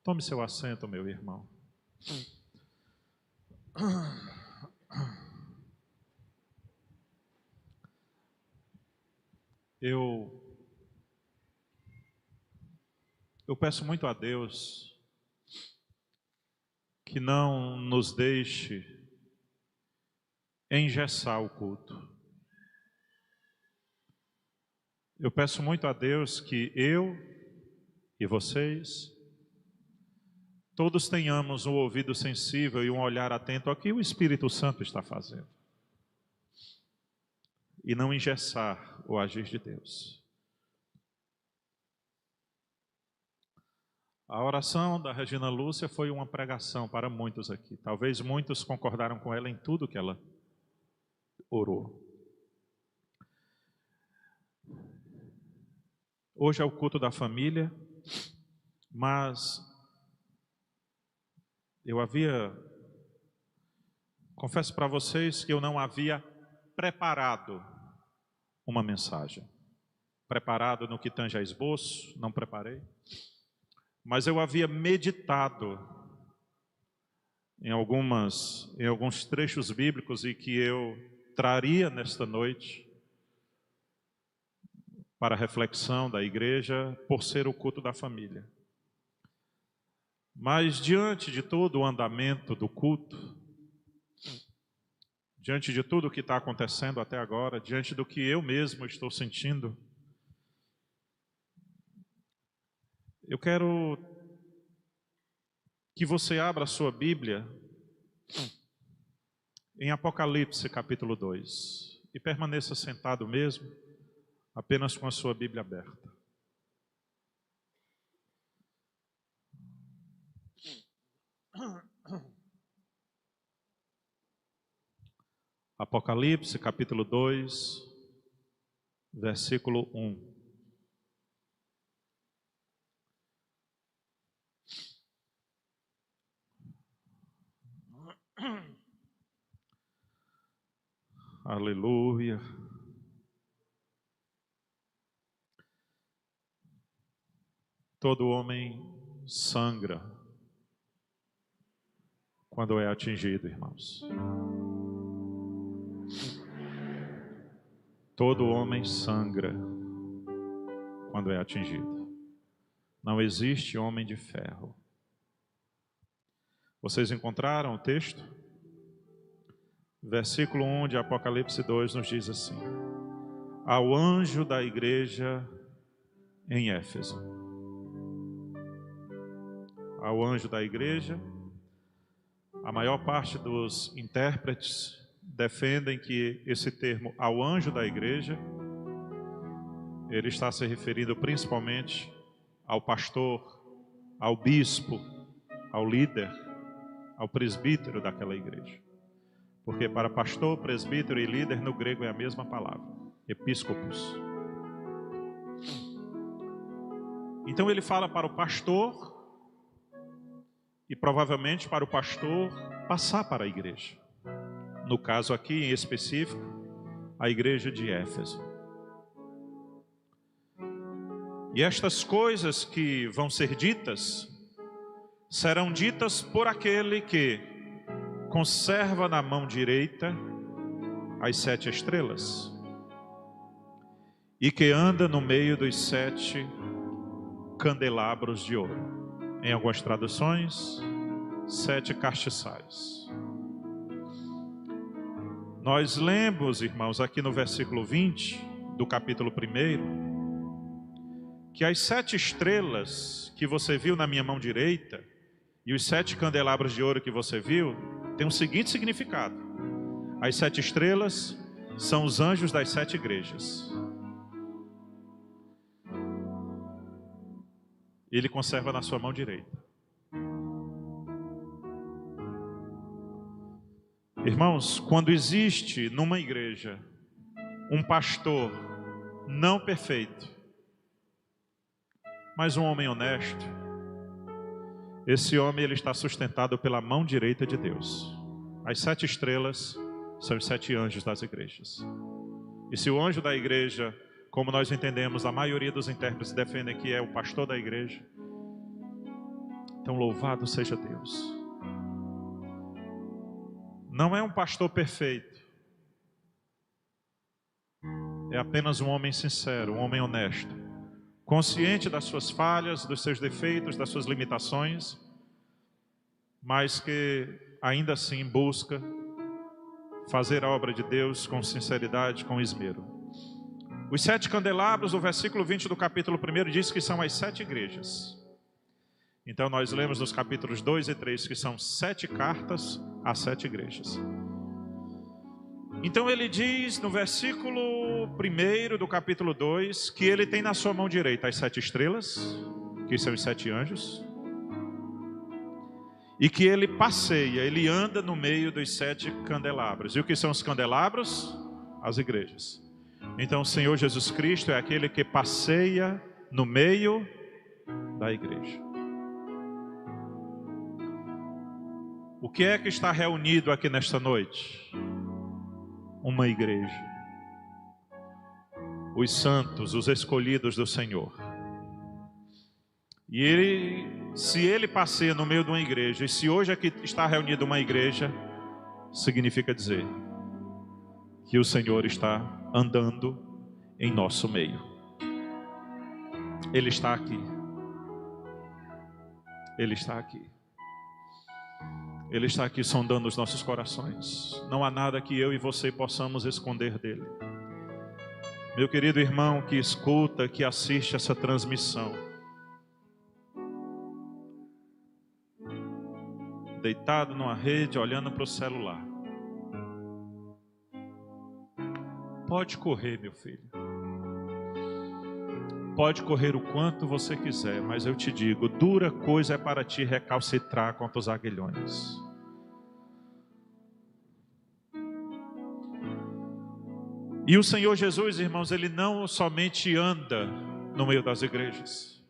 Tome seu assento, meu irmão. Eu peço muito a Deus que não nos deixe engessar o culto. Eu peço muito a Deus que eu e vocês, todos tenhamos um ouvido sensível e um olhar atento ao que o Espírito Santo está fazendo. E não engessar o agir de Deus. A oração da Regina Lúcia foi uma pregação para muitos aqui. Talvez muitos concordaram com ela em tudo que ela orou. Hoje é o culto da família, mas confesso para vocês que eu não havia preparado uma mensagem. Preparado no que tange a esboço, não preparei. Mas eu havia meditado em alguns trechos bíblicos e que eu traria nesta noite para a reflexão da igreja, por ser o culto da família. Mas diante de todo o andamento do culto, diante de tudo o que está acontecendo até agora, diante do que eu mesmo estou sentindo, eu quero que você abra a sua Bíblia em Apocalipse capítulo 2 e permaneça sentado mesmo, apenas com a sua Bíblia aberta. Apocalipse capítulo 2, versículo 1. Aleluia. Todo homem sangra quando é atingido, irmãos. Todo homem sangra quando é atingido. Não existe homem de ferro. Vocês encontraram o texto? Versículo 1 de Apocalipse 2 nos diz assim: ao anjo da igreja em Éfeso. Ao anjo da igreja, a maior parte dos intérpretes defendem que esse termo, ao anjo da igreja, ele está se referindo principalmente ao pastor, ao bispo, ao líder, ao presbítero daquela igreja. Porque para pastor, presbítero e líder no grego é a mesma palavra, episcopos. Então ele fala para o pastor e provavelmente para o pastor passar para a igreja. No caso aqui em específico, a igreja de Éfeso. E estas coisas que vão ser ditas, serão ditas por aquele que conserva na mão direita as 7 estrelas e que anda no meio dos 7 candelabros de ouro. Em algumas traduções, 7 castiçais. Nós lemos, irmãos, aqui no versículo 20 do capítulo 1, que as 7 estrelas que você viu na minha mão direita e os 7 candelabros de ouro que você viu, tem o seguinte significado: as 7 estrelas são os anjos das 7 igrejas. Ele conserva na sua mão direita. Irmãos, quando existe numa igreja um pastor não perfeito, mas um homem honesto, esse homem ele está sustentado pela mão direita de Deus. As 7 estrelas são os 7 anjos das igrejas. E se o anjo da igreja, como nós entendemos, a maioria dos intérpretes defendem que é o pastor da igreja, Então louvado seja Deus. Não é um pastor perfeito. É apenas um homem sincero, um homem honesto, consciente das suas falhas, dos seus defeitos, das suas limitações, mas que ainda assim busca fazer a obra de Deus com sinceridade, com esmero. Os 7 candelabros, o versículo 20 do capítulo 1 diz que são as 7 igrejas. Então nós lemos nos capítulos 2 e 3 que são 7 cartas às 7 igrejas. Então ele diz no versículo 1 do capítulo 2 que ele tem na sua mão direita as 7 estrelas, que são os 7 anjos, e que ele passeia, ele anda no meio dos 7 candelabros. E o que são os candelabros? As igrejas. Então o Senhor Jesus Cristo é aquele que passeia no meio da igreja. O que é que está reunido aqui nesta noite? Uma igreja. Os santos, os escolhidos do Senhor. E se ele passeia no meio de uma igreja, e se hoje aqui está reunida uma igreja, significa dizer que o Senhor está andando em nosso meio. Ele está aqui. Ele está aqui. Ele está aqui sondando os nossos corações. Não há nada que eu e você possamos esconder dele. Meu querido irmão que escuta, que assiste essa transmissão, deitado numa rede, olhando para o celular, pode correr, meu filho. Pode correr o quanto você quiser, mas eu te digo, dura coisa é para ti recalcitrar contra os aguilhões. E o Senhor Jesus, irmãos, ele não somente anda no meio das igrejas.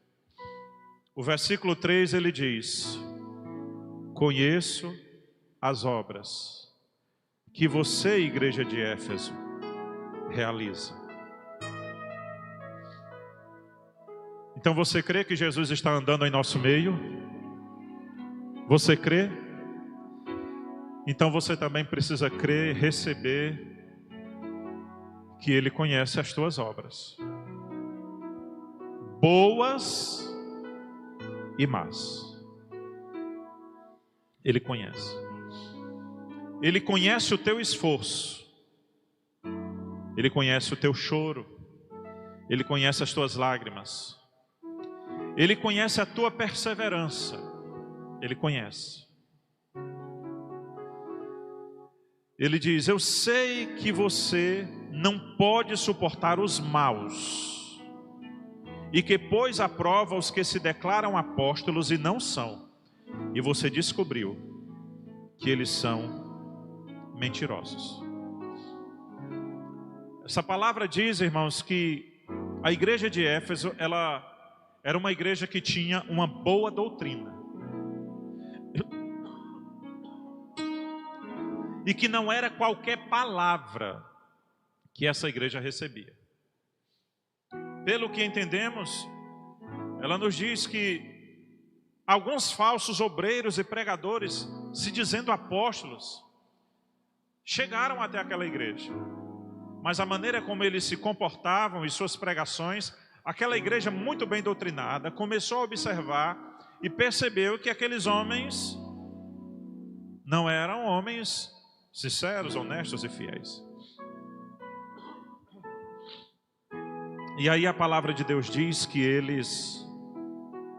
O versículo 3 ele diz: conheço as obras que você, igreja de Éfeso, realiza. Então você crê que Jesus está andando em nosso meio? Você crê? Então você também precisa crer e receber que Ele conhece as tuas obras, boas e más. Ele conhece. Ele conhece o teu esforço. Ele conhece o teu choro. Ele conhece as tuas lágrimas. Ele conhece a tua perseverança. Ele conhece. Ele diz: eu sei que você não pode suportar os maus, e que pôs à prova os que se declaram apóstolos e não são, e você descobriu que eles são mentirosos. Essa palavra diz, irmãos, que a igreja de Éfeso, ela era uma igreja que tinha uma boa doutrina. E que não era qualquer palavra que essa igreja recebia. Pelo que entendemos, ela nos diz que alguns falsos obreiros e pregadores, se dizendo apóstolos, chegaram até aquela igreja. Mas a maneira como eles se comportavam e suas pregações, aquela igreja muito bem doutrinada começou a observar e percebeu que aqueles homens não eram homens sinceros, honestos e fiéis. E aí a palavra de Deus diz que eles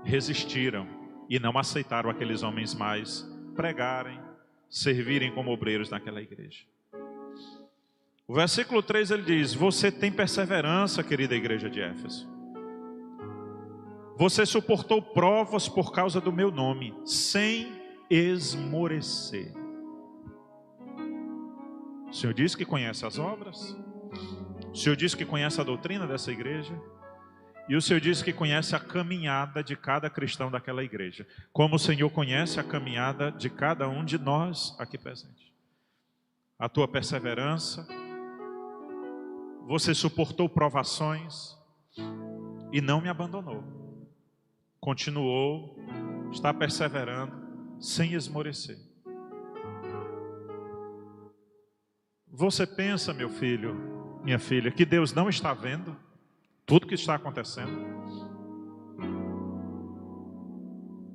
resistiram e não aceitaram aqueles homens mais pregarem, servirem como obreiros naquela igreja. O versículo 3 ele diz: você tem perseverança, querida igreja de Éfeso. Você suportou provas por causa do meu nome, sem esmorecer. O Senhor diz que conhece as obras. O Senhor diz que conhece a doutrina dessa igreja. E o Senhor diz que conhece a caminhada de cada cristão daquela igreja. Como o Senhor conhece a caminhada de cada um de nós aqui presentes. A tua perseverança. Você suportou provações e não me abandonou. Continuou está perseverando sem esmorecer. Você pensa, meu filho, minha filha, que Deus não está vendo tudo que está acontecendo?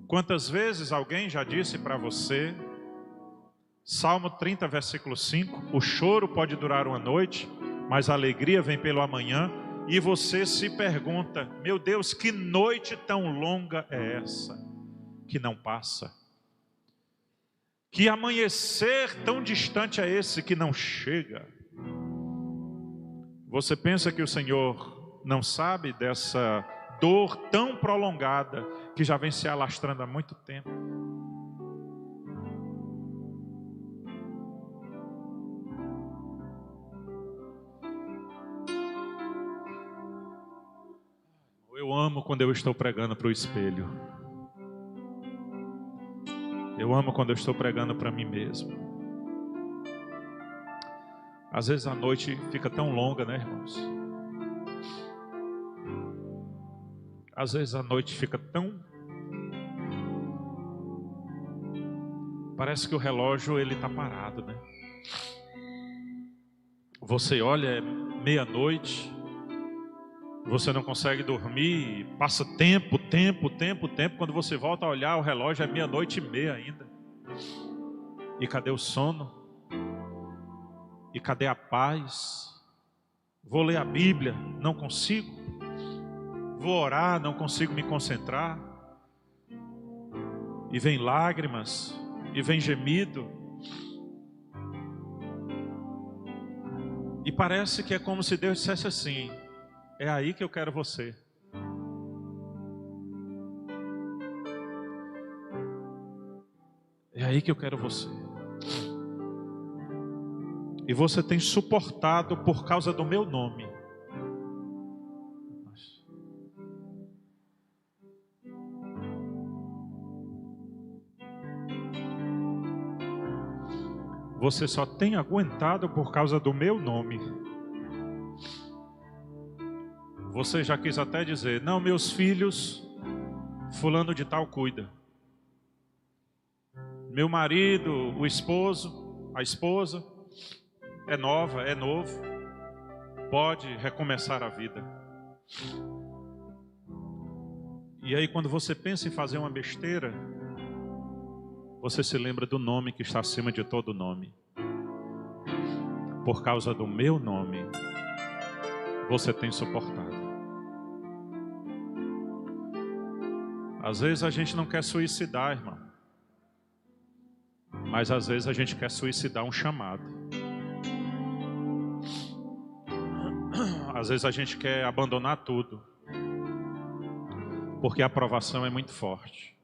Quantas vezes alguém já disse para você, Salmo 30, versículo 5, o choro pode durar uma noite, mas a alegria vem pelo amanhã, e você se pergunta, meu Deus, que noite tão longa é essa, que não passa? Que amanhecer tão distante é esse que não chega? Você pensa que o Senhor não sabe dessa dor tão prolongada que já vem se alastrando há muito tempo? Eu amo quando eu estou pregando para o espelho. Eu amo quando eu estou pregando para mim mesmo. Às vezes a noite fica tão longa, né, irmãos? Às vezes a noite fica tão... Parece que o relógio ele está parado, né? Você olha, é meia-noite, você não consegue dormir, passa tempo. Quando você volta a olhar o relógio é 00:30 ainda. E cadê o sono? E cadê a paz? Vou ler a Bíblia, não consigo. Vou orar, não consigo me concentrar. E vem lágrimas, e vem gemido. E parece que é como se Deus dissesse assim: é aí que eu quero você. É aí que eu quero você. E você tem suportado por causa do meu nome. Você só tem aguentado por causa do meu nome. Você já quis até dizer, não, meus filhos, fulano de tal cuida. Meu marido, o esposo, a esposa, é nova, é novo, pode recomeçar a vida. E aí quando você pensa em fazer uma besteira, você se lembra do nome que está acima de todo nome. Por causa do meu nome, você tem suportado. Às vezes a gente não quer suicidar, irmão. Mas às vezes a gente quer suicidar um chamado. Às vezes a gente quer abandonar tudo. Porque a aprovação é muito forte.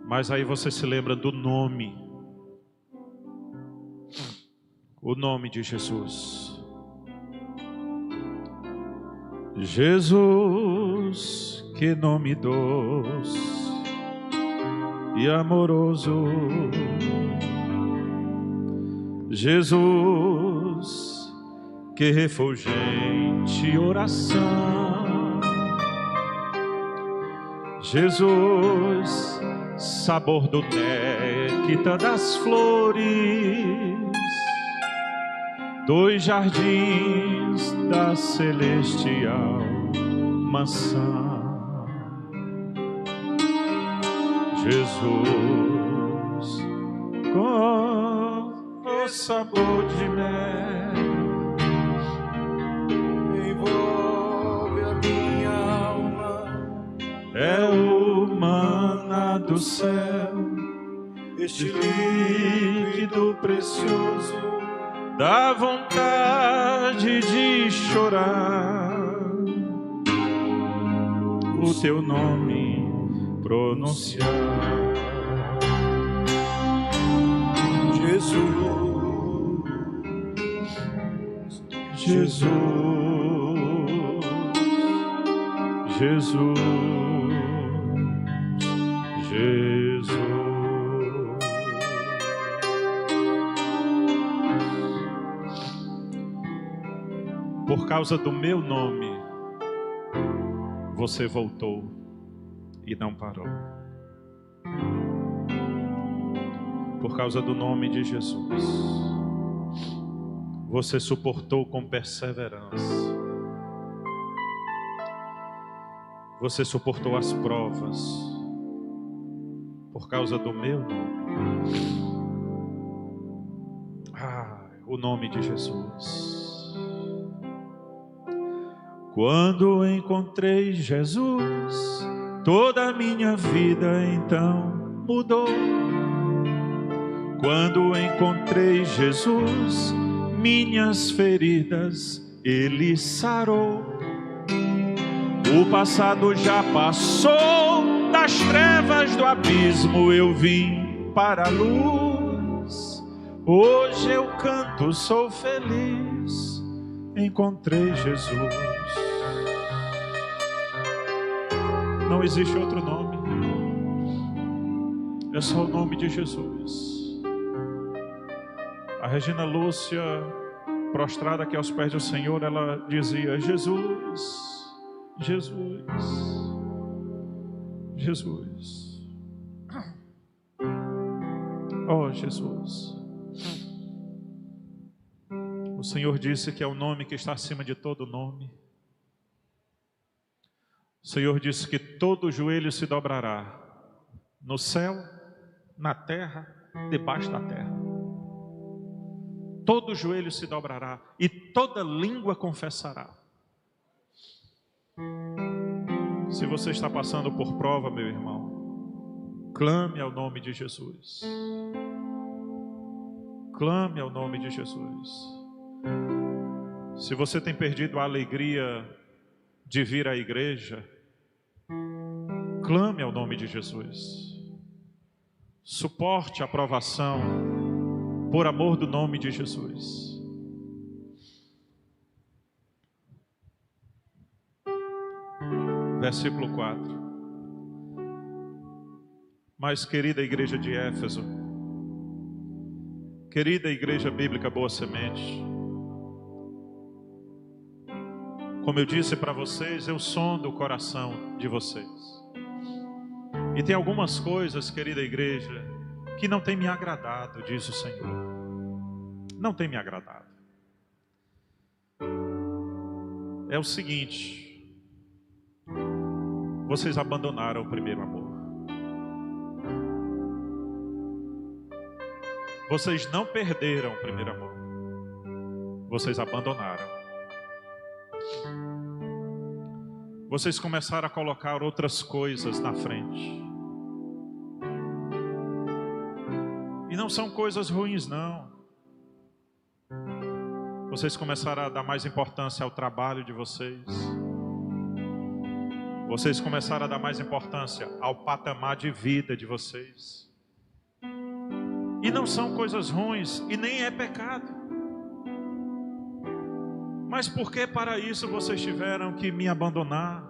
Mas aí você se lembra do nome. O nome de Jesus. Jesus, que nome doce e amoroso. Jesus, que refulgente oração. Jesus, sabor do néctar das flores, dos jardins da celestial maçã. Jesus, com o sabor de mel, envolve a minha alma. É o maná do céu, este líquido precioso, dá vontade de chorar. O teu nome pronunciar. Jesus, Jesus, Jesus, Jesus. Por causa do meu nome, você voltou. e não parou. Por causa do nome de Jesus, você suportou com perseverança. Você suportou as provas por causa do meu nome. O nome de Jesus. Quando encontrei Jesus, toda a minha vida então mudou. Quando encontrei Jesus, minhas feridas Ele sarou. O passado já passou, das trevas do abismo eu vim para a luz. Hoje eu canto, sou feliz, encontrei Jesus. Não existe outro nome, é só o nome de Jesus. A Regina Lúcia, prostrada aqui aos pés do Senhor, ela dizia: Jesus, Jesus, Jesus. Oh, Jesus. O Senhor disse que é o nome que está acima de todo nome. O Senhor disse que todo joelho se dobrará, no céu, na terra, debaixo da terra. Todo joelho se dobrará e toda língua confessará. Se você está passando por prova, meu irmão, clame ao nome de Jesus. Clame ao nome de Jesus. Se você tem perdido a alegria de vir à igreja, clame ao nome de Jesus. Suporte a provação por amor do nome de Jesus. Versículo 4. Mas, querida igreja de Éfeso, querida igreja bíblica Boa Semente, como eu disse para vocês, eu sondo o coração de vocês. E tem algumas coisas, querida igreja, que não tem me agradado, diz o Senhor. Não tem me agradado. É o seguinte: vocês abandonaram o primeiro amor. Vocês não perderam o primeiro amor. Vocês abandonaram. Vocês começaram a colocar outras coisas na frente. E não são coisas ruins, não. Vocês começaram a dar mais importância ao trabalho de vocês. Vocês começaram a dar mais importância ao patamar de vida de vocês. E não são coisas ruins, e nem é pecado. Mas por que para isso vocês tiveram que me abandonar?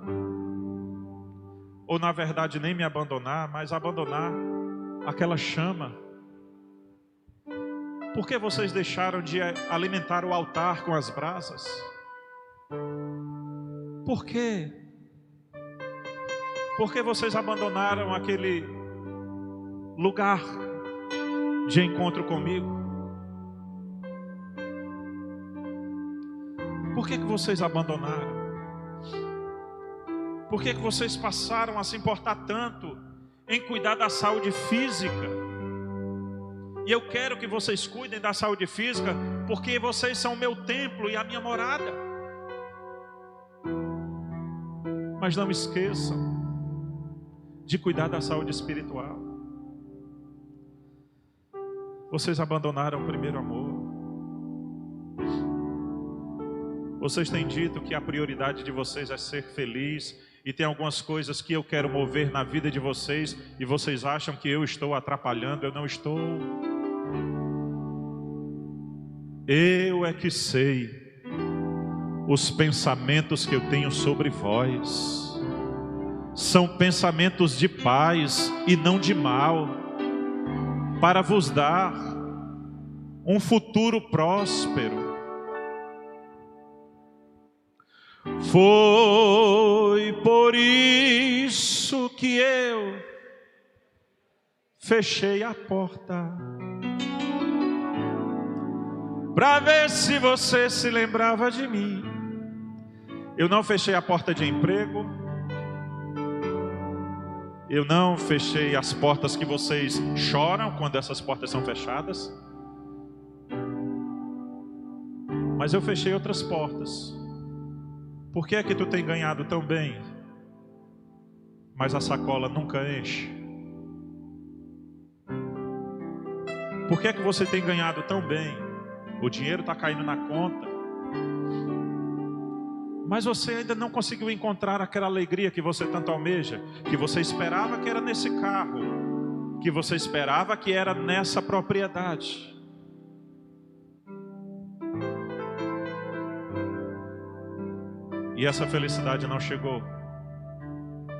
Ou na verdade nem me abandonar, mas abandonar aquela chama. Por que vocês deixaram de alimentar o altar com as brasas? Por quê? Por que vocês abandonaram aquele lugar de encontro comigo? Por que vocês abandonaram? Por que vocês passaram a se importar tanto em cuidar da saúde física? E eu quero que vocês cuidem da saúde física, porque vocês são o meu templo e a minha morada. Mas não esqueçam de cuidar da saúde espiritual. Vocês abandonaram o primeiro amor. Vocês têm dito que a prioridade de vocês é ser feliz, e tem algumas coisas que eu quero mover na vida de vocês, e vocês acham que eu estou atrapalhando. Eu não estou. Eu é que sei os pensamentos que eu tenho sobre vós. São pensamentos de paz e não de mal, para vos dar um futuro próspero. Foi por isso isso que eu fechei a porta, para ver se você se lembrava de mim. Eu não fechei a porta de emprego, eu não fechei as portas que vocês choram quando essas portas são fechadas, mas eu fechei outras portas. Por que é que tu tem ganhado tão bem, mas a sacola nunca enche? Por que é que você tem ganhado tão bem, o dinheiro está caindo na conta, mas você ainda não conseguiu encontrar aquela alegria que você tanto almeja, que você esperava que era nesse carro, que você esperava que era nessa propriedade? E essa felicidade não chegou,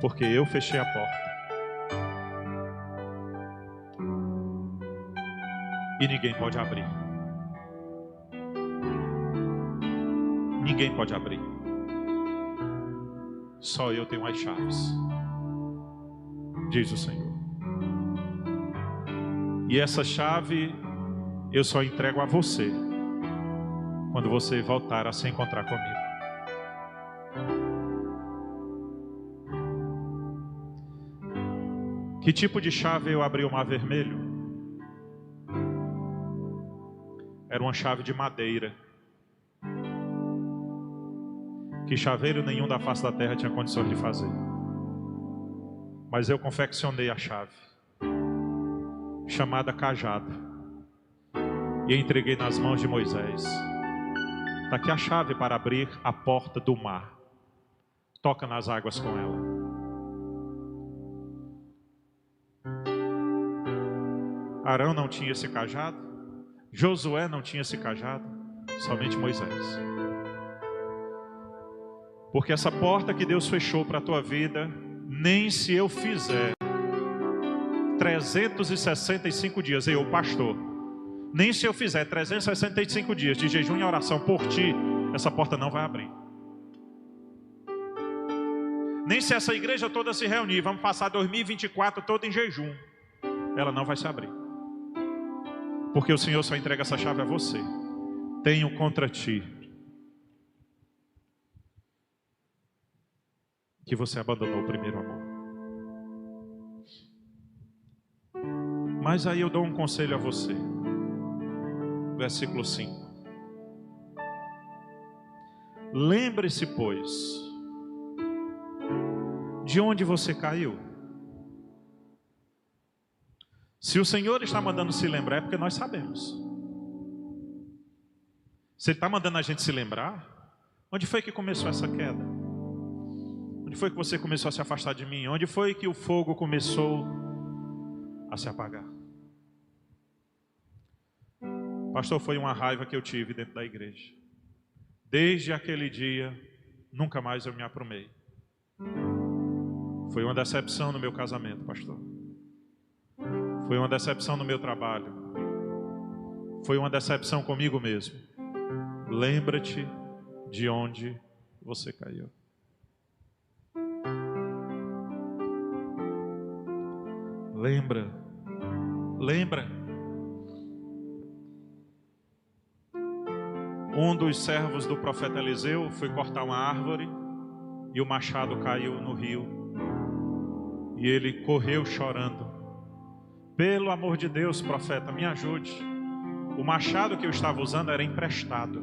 porque eu fechei a porta. E ninguém pode abrir. Ninguém pode abrir. Só eu tenho as chaves, diz o Senhor. E essa chave eu só entrego a você quando você voltar a se encontrar comigo. Que tipo de chave eu abri o mar vermelho? Era uma chave de madeira, que chaveiro nenhum da face da terra tinha condições de fazer. Mas eu confeccionei a chave, chamada cajado, e entreguei nas mãos de Moisés. Está aqui a chave para abrir a porta do mar. Toca nas águas com ela. Arão não tinha esse cajado, Josué não tinha esse cajado, somente Moisés. Porque essa porta que Deus fechou para a tua vida, nem se eu fizer 365 dias, eu, pastor, nem se eu fizer 365 dias de jejum e oração por ti, essa porta não vai abrir. Nem se essa igreja toda se reunir, vamos passar 2024 todo em jejum, ela não vai se abrir. Porque o Senhor só entrega essa chave a você. Tenho contra ti que você abandonou o primeiro amor. Mas aí eu dou um conselho a você. Versículo 5. Lembre-se, pois, de onde você caiu. Se o Senhor está mandando se lembrar, é porque nós sabemos. Se Ele está mandando a gente se lembrar, onde foi que começou essa queda? Onde foi que você começou a se afastar de mim? Onde foi que o fogo começou a se apagar? Pastor, foi uma raiva que eu tive dentro da igreja. Desde aquele dia, nunca mais eu me aprumei. Foi uma decepção no meu casamento, pastor. Foi uma decepção no meu trabalho. Foi uma decepção comigo mesmo. Lembra-te de onde você caiu. Lembra. Um dos servos do profeta Eliseu foi cortar uma árvore e o machado caiu no rio. E ele correu chorando. Pelo amor de Deus, profeta, me ajude. O machado que eu estava usando era emprestado.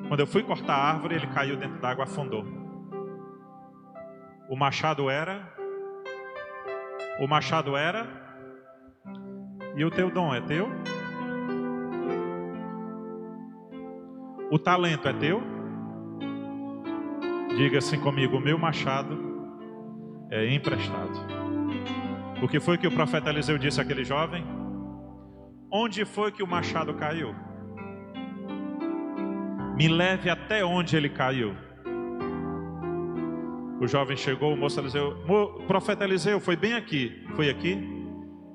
Quando eu fui cortar a árvore, ele caiu dentro d'água, afundou. O machado era. E o teu dom é teu? O talento é teu? Diga assim comigo: o meu machado é emprestado. O que foi que o profeta Eliseu disse àquele jovem? Onde foi que o machado caiu? Me leve até onde ele caiu. O jovem chegou, o moço Eliseu, profeta Eliseu, foi bem aqui. Foi aqui?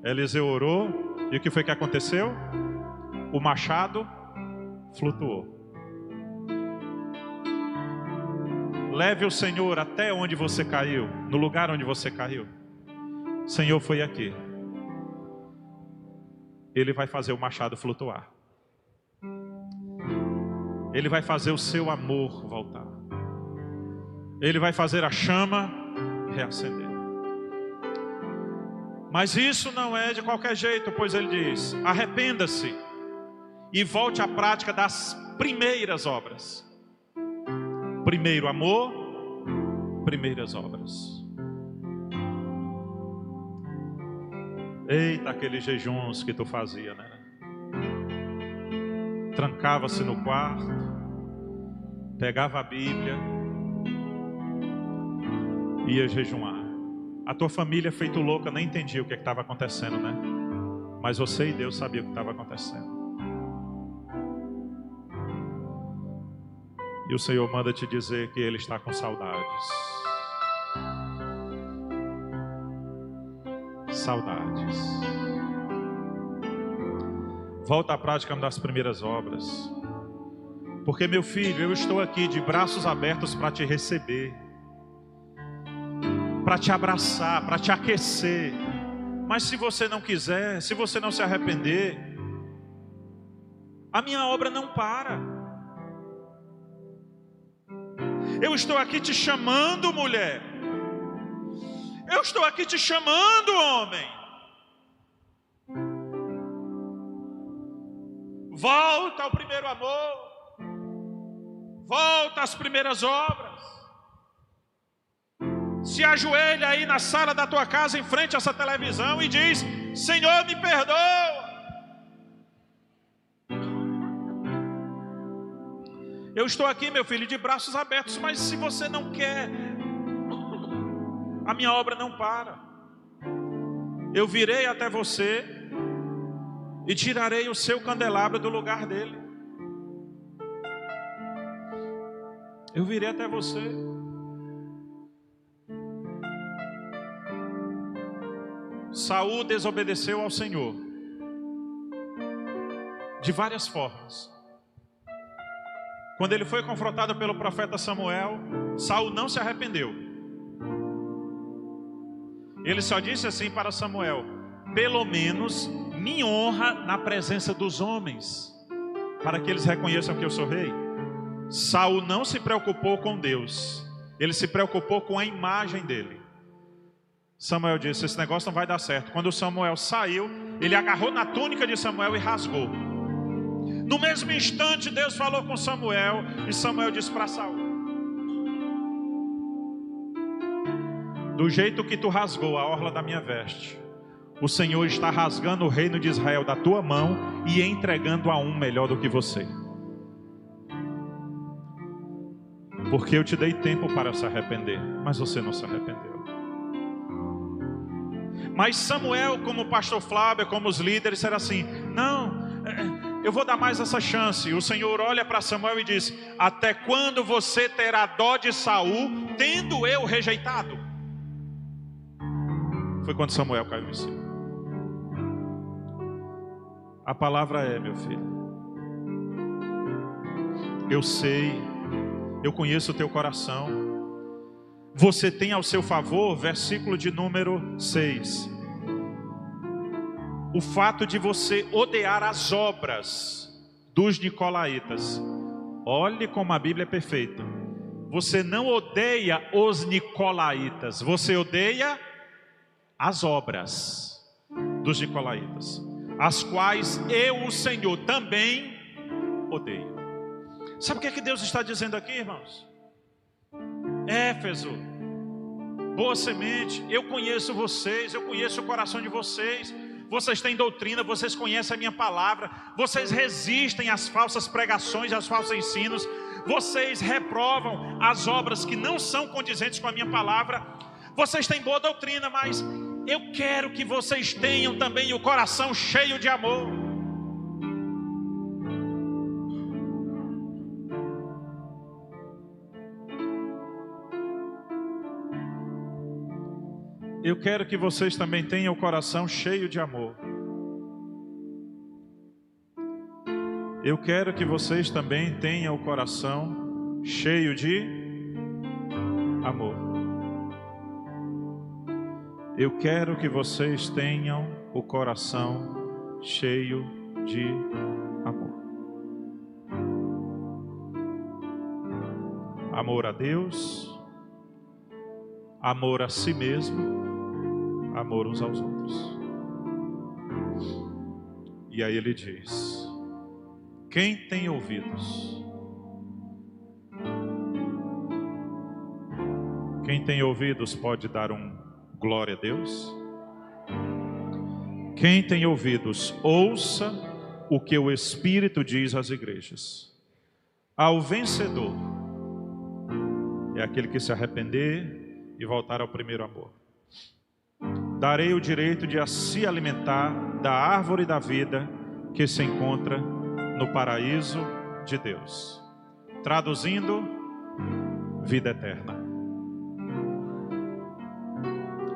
Eliseu orou, e o que foi que aconteceu? O machado flutuou. leve o Senhor até onde você caiu, no lugar onde você caiu. Senhor, foi aqui. Ele vai fazer o machado flutuar. Ele vai fazer o seu amor voltar. Ele vai fazer a chama reacender. Mas isso não é de qualquer jeito, pois ele diz: arrependa-se e volte à prática das primeiras obras. Primeiro amor, primeiras obras. Eita, aqueles jejuns que tu fazia, né? Trancava-se no quarto, pegava a Bíblia, ia jejuar. A tua família, feito louca, nem entendia o que estava acontecendo, né? Mas você e Deus sabiam o que estava acontecendo. E o Senhor manda te dizer que Ele está com saudades. Saudades. Volta à prática das primeiras obras. Porque, meu filho, eu estou aqui de braços abertos para te receber, para te abraçar, para te aquecer. Mas se você não quiser, se você não se arrepender, a minha obra não para. Eu estou aqui te chamando, mulher. Eu estou aqui te chamando, homem. Volta ao primeiro amor. Volta às primeiras obras. Se ajoelha aí na sala da tua casa, em frente a essa televisão, e diz: Senhor, me perdoa. Eu estou aqui, meu filho, de braços abertos. Mas se você não quer, a minha obra não para. Eu virei até você e tirarei o seu candelabro do lugar dele. Eu virei até você. Saul desobedeceu ao Senhor de várias formas. Quando ele foi confrontado pelo profeta Samuel, Saul não se arrependeu. Ele só disse assim para Samuel: pelo menos me honra na presença dos homens, para que eles reconheçam que eu sou rei. Saul não se preocupou com Deus, ele se preocupou com a imagem dele. Samuel disse: esse negócio não vai dar certo. Quando Samuel saiu, ele agarrou na túnica de Samuel e rasgou. No mesmo instante, Deus falou com Samuel, e Samuel disse para Saul: do jeito que tu rasgou a orla da minha veste, o Senhor está rasgando o reino de Israel da tua mão e entregando a um melhor do que você. Porque eu te dei tempo para se arrepender, mas você não se arrependeu. Mas Samuel, como o pastor Flávio, como os líderes, disseram assim: não, eu vou dar mais essa chance. E o Senhor olha para Samuel e diz: até quando você terá dó de Saul, tendo eu rejeitado? Foi quando Samuel caiu em si. A palavra é, meu filho, eu sei, eu conheço o teu coração. Você tem ao seu favor, versículo de número 6, o fato de você odiar as obras dos nicolaítas. Olhe como a Bíblia é perfeita. Você não odeia os nicolaítas, você odeia as obras dos nicolaítas, as quais eu, o Senhor, também odeio. Sabe o que é que Deus está dizendo aqui, irmãos? Éfeso, boa semente, eu conheço vocês, eu conheço o coração de vocês. Vocês têm doutrina, vocês conhecem a minha palavra, vocês resistem às falsas pregações, aos falsos ensinos, vocês reprovam as obras que não são condizentes com a minha palavra. Vocês têm boa doutrina, mas eu quero que vocês tenham também o coração cheio de amor. Eu quero que vocês também tenham o coração cheio de amor. Eu quero que vocês também tenham o coração cheio de amor. Eu quero que vocês tenham o coração cheio de amor. Amor a Deus, amor a si mesmo, amor uns aos outros. E aí ele diz: quem tem ouvidos? Quem tem ouvidos pode dar um glória a Deus? Quem tem ouvidos, ouça o que o Espírito diz às igrejas. Ao vencedor, é aquele que se arrepender e voltar ao primeiro amor, darei o direito de se alimentar da árvore da vida que se encontra no paraíso de Deus. Traduzindo, vida eterna.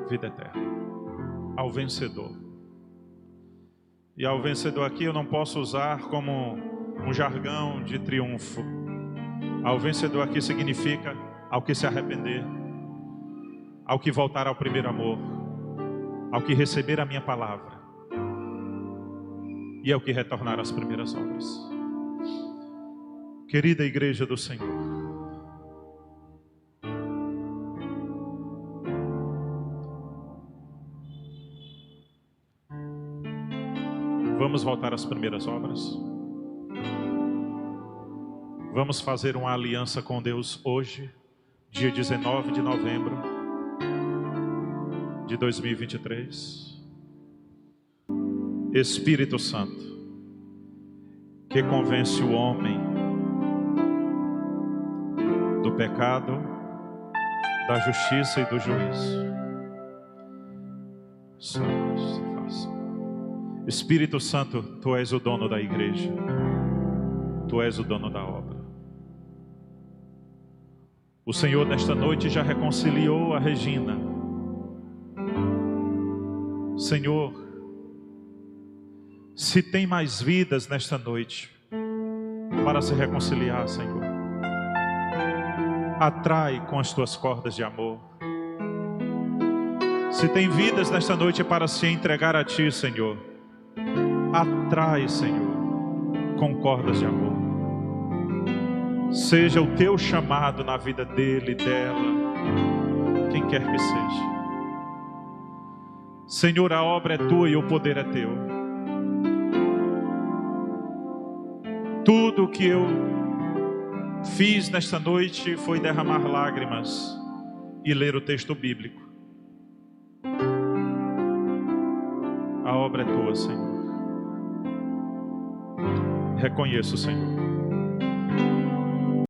Vida eterna. Ao vencedor. E ao vencedor aqui eu não posso usar como um jargão de triunfo. Ao vencedor aqui significa ao que se arrepender, ao que voltar ao primeiro amor, ao que receber a minha palavra e ao que retornar às primeiras obras. Querida igreja do Senhor, vamos voltar às primeiras obras? Vamos fazer uma aliança com Deus hoje, dia 19 de novembro de 2023. Espírito Santo, que convence o homem do pecado, da justiça e do juízo. Espírito Santo, Tu és o dono da igreja, Tu és o dono da obra. O Senhor nesta noite já reconciliou a Regina. Senhor, se tem mais vidas nesta noite para se reconciliar, Senhor, atrai com as Tuas cordas de amor. Se tem vidas nesta noite para se entregar a Ti, Senhor, atrai, Senhor, com cordas de amor. Seja o Teu chamado na vida dele, dela, quem quer que seja. Senhor, a obra é Tua e o poder é Teu. Tudo o que eu fiz nesta noite foi derramar lágrimas e ler o texto bíblico. A obra é Tua, Senhor. Reconheço, Senhor,